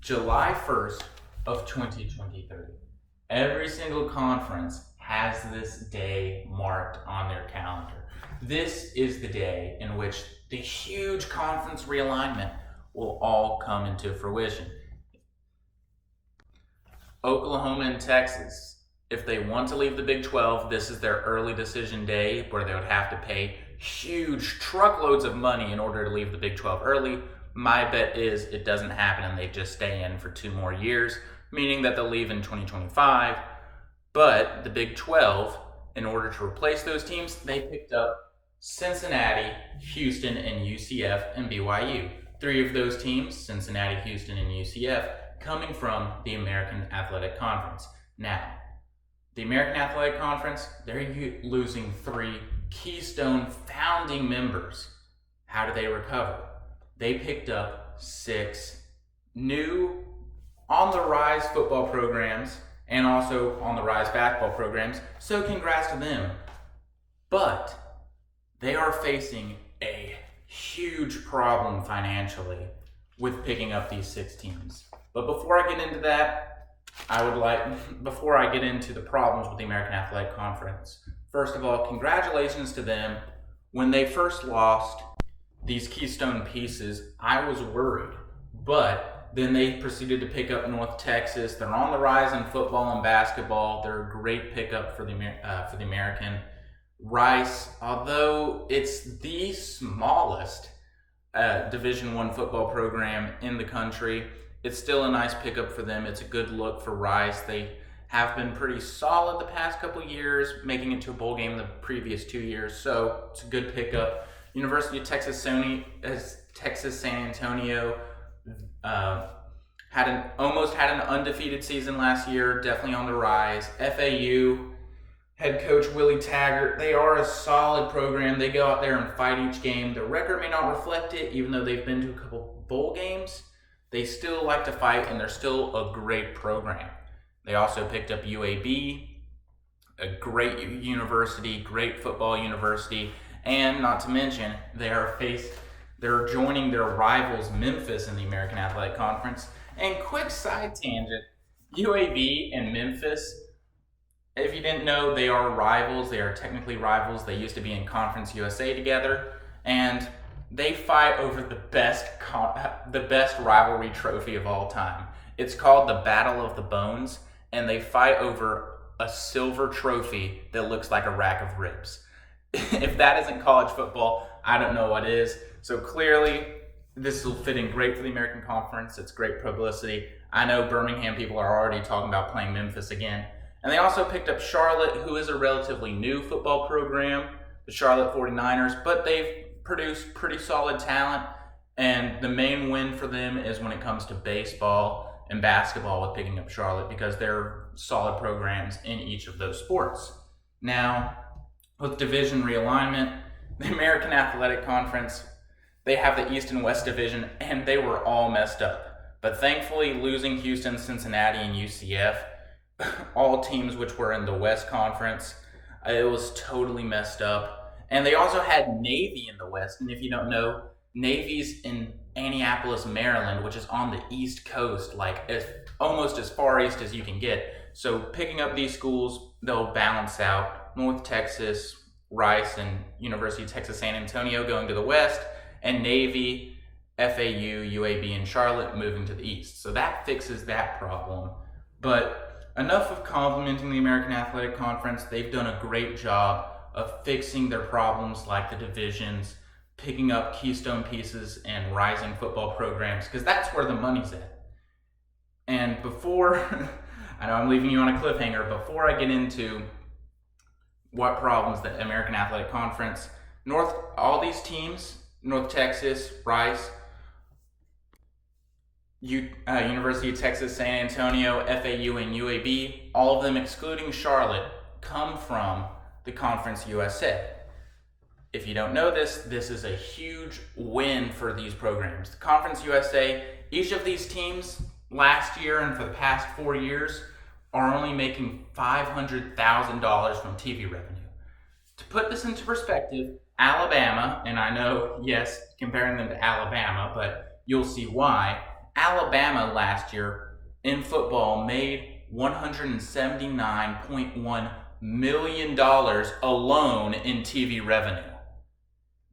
July 1st of 2023. Every single conference has this day marked on their calendar. This is the day in which the huge conference realignment will all come into fruition. Oklahoma and Texas, if they want to leave the Big 12, this is their early decision day where they would have to pay huge truckloads of money in order to leave the Big 12 early. My bet is it doesn't happen and they just stay in for 2 more years, meaning that they'll leave in 2025. But the Big 12, in order to replace those teams, they picked up Cincinnati, Houston, and UCF and BYU. 3 of those teams, Cincinnati, Houston, and UCF, coming from the American Athletic Conference. Now, the American Athletic Conference, they're losing 3 keystone founding members. How do they recover? They picked up 6 new on-the-rise football programs and also on-the-rise basketball programs, so congrats to them. But they are facing a huge problem financially with picking up these 6 teams. But before I get into that, before I get into the problems with the American Athletic Conference, first of all, congratulations to them. When they first lost these keystone pieces, I was worried, but then they proceeded to pick up North Texas. They're on the rise in football and basketball. They're a great pickup for the American. Rice, although it's the smallest Division I football program in the country, it's still a nice pickup for them. It's a good look for Rice. They have been pretty solid the past couple years, making it to a bowl game the previous 2 years, so it's a good pickup. University of Texas San Antonio almost had an undefeated season last year, definitely on the rise. FAU, head coach Willie Taggart, they are a solid program. They go out there and fight each game. The record may not reflect it, even though they've been to a couple bowl games. They still like to fight, and they're still a great program. They also picked up UAB, a great university, great football university, and not to mention, they're joining their rivals Memphis in the American Athletic Conference. And quick side tangent, UAB and Memphis, if you didn't know, they are rivals. They are technically rivals. They used to be in Conference USA together, and they fight over the best rivalry trophy of all time. It's called the Battle of the Bones, and they fight over a silver trophy that looks like a rack of ribs. If that isn't college football, I don't know what is. So clearly, this will fit in great for the American Conference. It's great publicity. I know Birmingham people are already talking about playing Memphis again. And they also picked up Charlotte, who is a relatively new football program, the Charlotte 49ers, but they've produced pretty solid talent. And the main win for them is when it comes to baseball and basketball with picking up Charlotte, because they're solid programs in each of those sports. Now, with division realignment, the American Athletic Conference, they have the East and West division, and they were all messed up. But thankfully, losing Houston, Cincinnati, and UCF, all teams which were in the West Conference, it was totally messed up. And they also had Navy in the West, and if you don't know, Navy's in Annapolis, Maryland, which is on the East Coast, almost as far east as you can get. So picking up these schools, they'll balance out. North Texas, Rice, and University of Texas San Antonio going to the West, and Navy, FAU, UAB, and Charlotte moving to the East. So that fixes that problem. But enough of complimenting the American Athletic Conference. They've done a great job of fixing their problems like the divisions, picking up keystone pieces and rising football programs, because that's where the money's at. And before, I know I'm leaving you on a cliffhanger, before I get into what problems the American Athletic Conference, all these teams, North Texas, Rice, University of Texas San Antonio, FAU, and UAB, all of them excluding Charlotte, come from the Conference USA. If you don't know this is a huge win for these programs. The Conference USA, each of these teams last year and for the past 4 years are only making $500,000 from TV revenue. To put this into perspective, Alabama, and I know, yes, comparing them to Alabama, but you'll see why. Alabama last year in football made $179.1 million alone in TV revenue.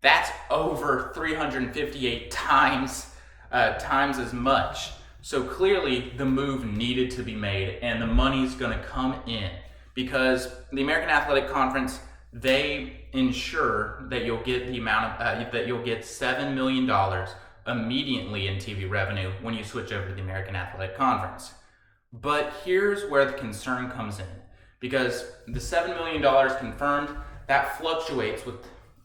That's over 358 times as much. So clearly the move needed to be made, and the money's going to come in because the American Athletic Conference, they ensure that you'll get the amount of that you'll get $7 million immediately in TV revenue when you switch over to the American Athletic Conference. But here's where the concern comes in, because the $7 million confirmed, that fluctuates with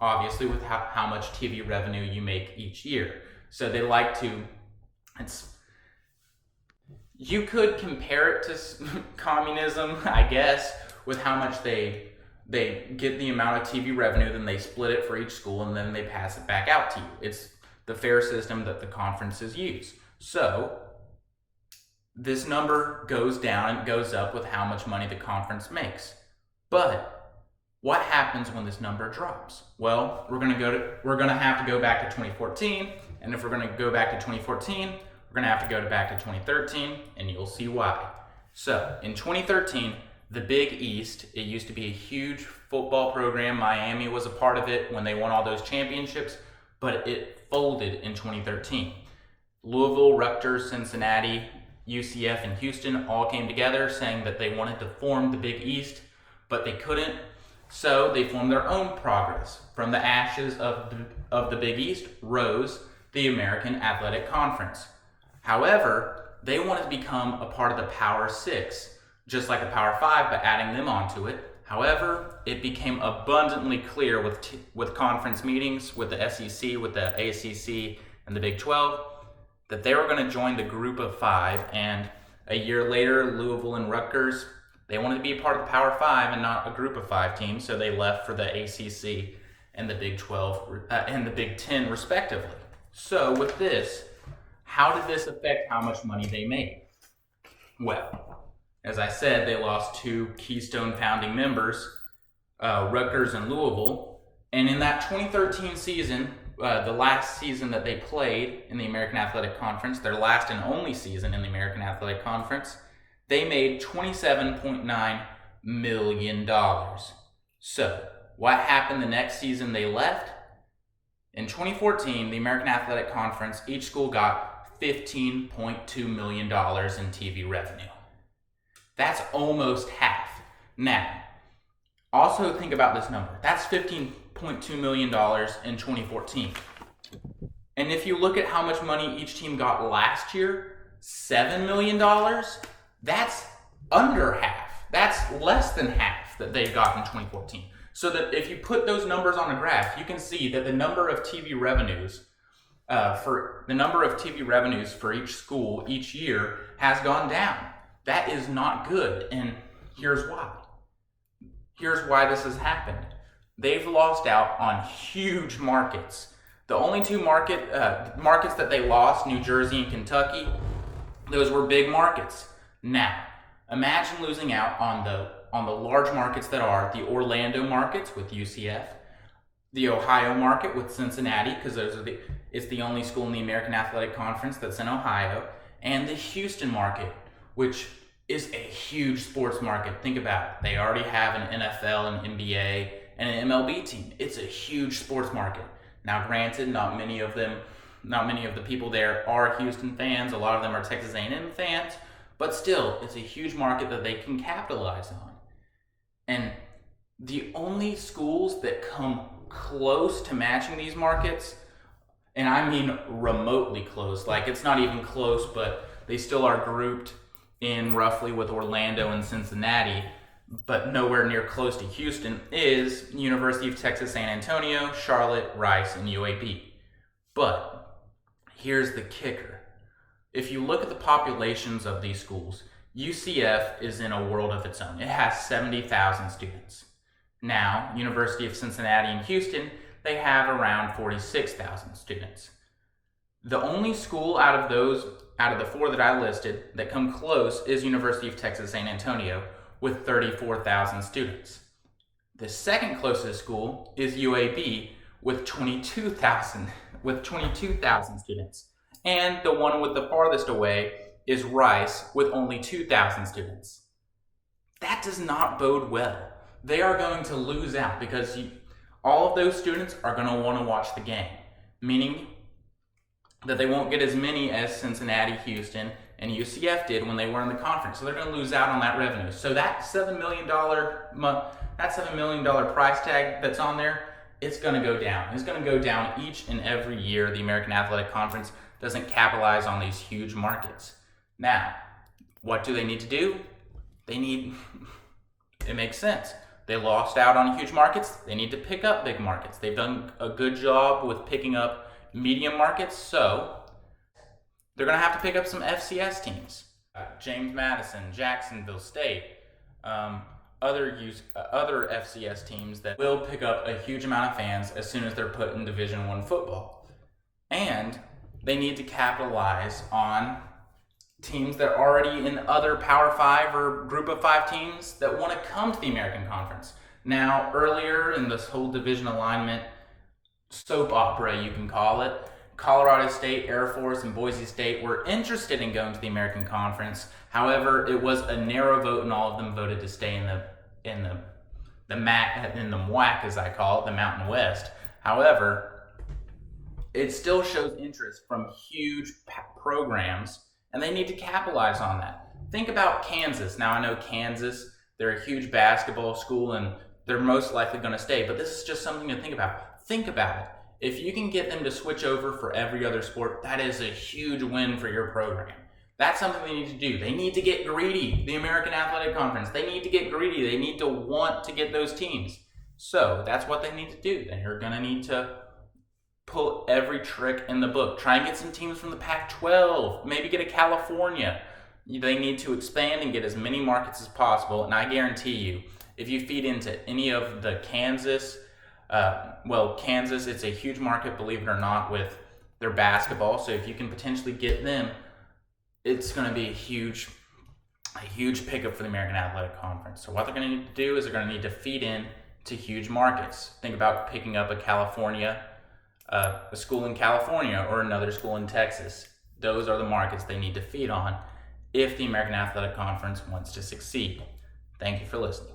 obviously with how much TV revenue you make each year. So they like to, you could compare it to communism, I guess, with how much they get the amount of TV revenue, then they split it for each school, and then they pass it back out to you. It's the fair system that the conferences use. So this number goes down and goes up with how much money the conference makes. But what happens when this number drops? Well, we're going to have to go back to 2014, and if we're going to go back to 2014, we're going to have to go back to 2013, and you'll see why. So, in 2013, the Big East, it used to be a huge football program. Miami was a part of it when they won all those championships, but it folded in 2013. Louisville, Rutgers, Cincinnati, UCF, and Houston all came together saying that they wanted to form the Big East, but they couldn't. So they formed their own progress. From the ashes of the Big East rose the American Athletic Conference. However, they wanted to become a part of the Power Six, just like the Power Five, but adding them onto it. However, it became abundantly clear with conference meetings, with the SEC, with the ACC, and the Big 12, that they were going to join the Group of Five. And a year later, Louisville and Rutgers, they wanted to be a part of the Power Five and not a Group of Five team, so they left for the ACC and the Big 12 and the Big 10, respectively. So with this, how did this affect how much money they made? Well, as I said, they lost two Keystone founding members, Rutgers and Louisville, and in that 2013 season, the last season that they played in the American Athletic Conference, their last and only season in the American Athletic Conference, they made $27.9 million. So, what happened the next season they left? In 2014, the American Athletic Conference, each school got $15.2 million in TV revenue. That's almost half. Now, also think about this number. That's $15.2 million in 2014. And if you look at how much money each team got last year, $7 million, that's under half. That's less than half that they got in 2014. So that if you put those numbers on a graph, you can see that the number of TV revenues for each school each year has gone down. That is not good, and here's why. Here's why this has happened. They've lost out on huge markets. The only two markets that they lost, New Jersey and Kentucky, those were big markets. Now, imagine losing out on the large markets that are the Orlando markets with UCF, the Ohio market with Cincinnati, because it's the only school in the American Athletic Conference that's in Ohio, and the Houston market, which is a huge sports market. Think about it. They already have an NFL, an NBA, and an MLB team. It's a huge sports market. Now, granted, not many of the people there are Houston fans. A lot of them are Texas A&M fans, but still, it's a huge market that they can capitalize on. And the only schools that come close to matching these markets, and I mean remotely close, like it's not even close, but they still are grouped in roughly with Orlando and Cincinnati, but nowhere near close to Houston, is University of Texas San Antonio, Charlotte, Rice, and UAB. But here's the kicker. If you look at the populations of these schools, UCF is in a world of its own. It has 70,000 students. Now, University of Cincinnati and Houston, they have around 46,000 students. The only school out of the four that I listed that come close is University of Texas San Antonio with 34,000 students. The second closest school is UAB with 22,000 students. And the one with the farthest away is Rice with only 2,000 students. That does not bode well. They are going to lose out because all of those students are going to want to watch the game, meaning that they won't get as many as Cincinnati, Houston, and UCF did when they were in the conference. So they're going to lose out on that revenue. So that $7 million price tag that's on there, it's going to go down. It's going to go down each and every year the American Athletic Conference doesn't capitalize on these huge markets. Now, what do they need to do? It makes sense. They lost out on huge markets. They need to pick up big markets. They've done a good job with picking up medium markets, so they're going to have to pick up some FCS teams. James Madison, Jacksonville State, other FCS teams that will pick up a huge amount of fans as soon as they're put in Division I football. And they need to capitalize on teams that are already in other Power 5 or Group of 5 teams that want to come to the American Conference. Now, earlier in this whole division alignment soap opera, you can call it, Colorado State, Air Force, and Boise State were interested in going to the American Conference. However, it was a narrow vote, and all of them voted to stay in the MWAC, as I call it, the Mountain West. However, it still shows interest from huge programs, and they need to capitalize on that. Think about Kansas. Now, I know Kansas, they're a huge basketball school, and they're most likely going to stay, but this is just something to think about. Think about it. If you can get them to switch over for every other sport, that is a huge win for your program. That's something they need to do. They need to get greedy. The American Athletic Conference, they need to get greedy. They need to want to get those teams. So that's what they need to do. They're going to need to pull every trick in the book. Try and get some teams from the Pac-12. Maybe get a California. They need to expand and get as many markets as possible. And I guarantee you, if you feed into any of the Kansas, Kansas, it's a huge market, believe it or not, with their basketball. So if you can potentially get them, it's going to be a huge pickup for the American Athletic Conference. So what they're going to need to do is they're going to need to feed in to huge markets. Think about picking up a school in California or another school in Texas. Those are the markets they need to feed on if the American Athletic Conference wants to succeed. Thank you for listening.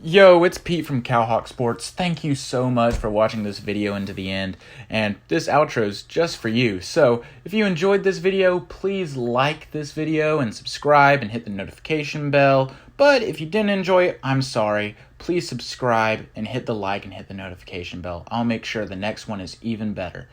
Yo, it's Pete from Cowhawk Sports. Thank you so much for watching this video into the end, and this outro's just for you. So, if you enjoyed this video, please like this video and subscribe and hit the notification bell. But if you didn't enjoy it, I'm sorry. Please subscribe and hit the like and hit the notification bell. I'll make sure the next one is even better.